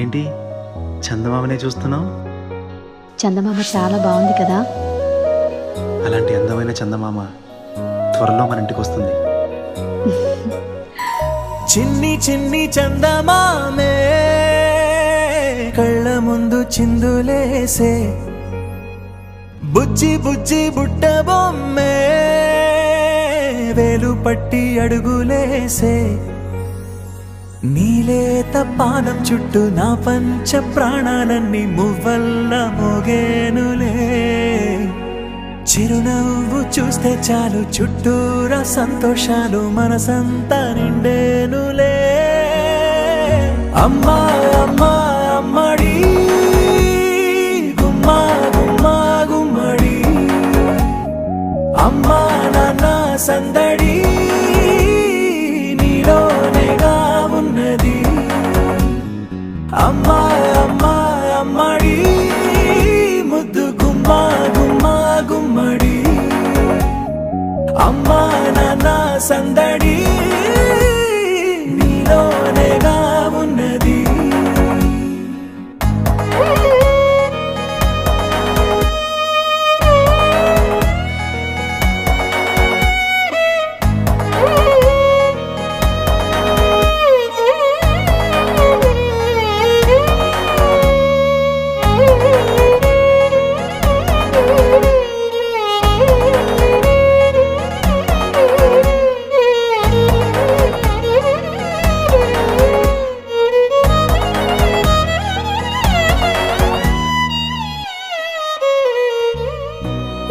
ఏంటి చందమామనే చూస్తున్నావు? చందమామ చాలా బాగుంది కదా. అలాంటి అందమైన చందమామ త్వరలో మన ఇంటికి వస్తుంది. చిన్ని చిన్ని చందమామే కళ్ళ ముందు చిందులేసే, బుజ్జి బుజ్జి బుట్ట బొమ్మే వేలు పట్టి అడుగులేసే, నీలేత పానం చుట్టూ నా పంచ ప్రాణాలన్నీ మువ్వల్ల మోగేనులే, చిరునవ్వు చూస్తే చాలు చుట్టూరా సంతోషాలు మనసంతా నిండేనులే. అమ్మా అమ్మా అమ్మడి గుమ్మా గుమ్మా గుమ్మడి, అమ్మా నాన్న సందడి నీలోనేగా ఉన్నది. అమ్మా అమ్మా అమ్మడి ముద్దు గుమ్మా గుమ్మా గుమ్మడి, అమ్మా నాన్న సందడి నీలోనేగా ఉన్నది.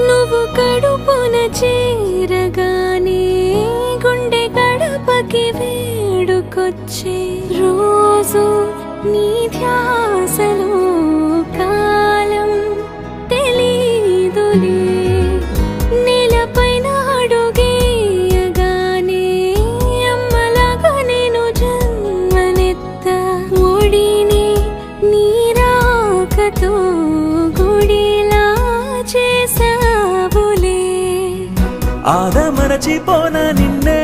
నువ్వు కడుపున చేరగానే గుండె గడపకి వేడుకొచ్చే, రోజు నీ ధ్యాసలో కాలం తెలీదులే, నేలపైన అడుగేయగానే అమ్మలాగా నేను జన్మనెత్త, ఒడిని నీ రాకతో గుడిలా చేసావులే. ఆదమరచిపోన నిన్నే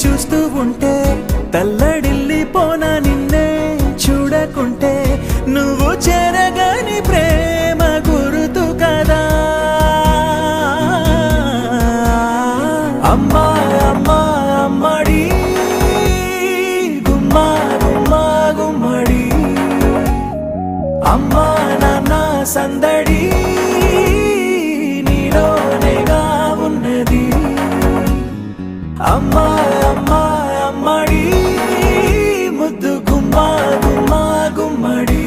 చూస్తూ ఉంటే, తల్లడిల్లిపోన నిన్నే చూడకుంటే, నువ్వు చెరగని ప్రేమ గురుతు కదా. అమ్మా అమ్మా అమ్మడి గుమ్మా గుమ్మా గుమ్మడి, అమ్మా నాన్న సందడి నీలోనేగా ఉన్నది. అమ్మా అమ్మా అమ్మడి ముద్దు గుమ్మా గుమ్మా గుమ్మడి,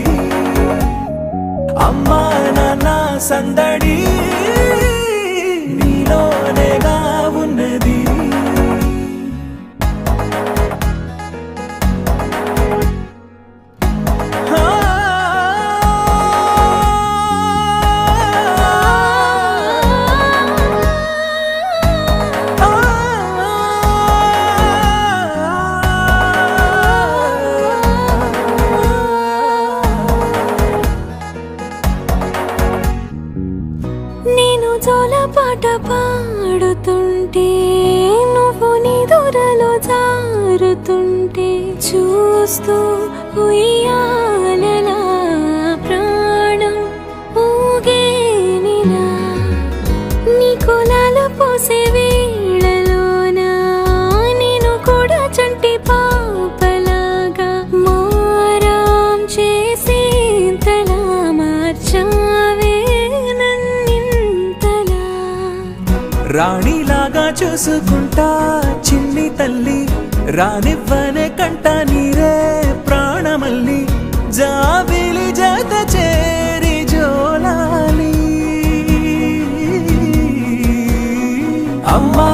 అమ్మా నాన్న సందడి నీలోనేగా ఉన్నది. నేను జోలపాట పాడుతుంటే, నువ్వు నిదురలో జారుతుంటే, చూస్తూ ఉయ్యాలలా ప్రాణం ఊగేనిలా, నీ కులాల పోసే వేళలోన నేను కూడా చంటి పాపలాగా మారాం చేసేంతలా మార్చావే నన్నింతలా. రాణిలాగా చూసుకుంటా చిన్ని తల్లి, రానివ్వనే కంట నీరే ప్రాణమల్లి, జాబిలి జత చేరి జోలాలి. అమ్మా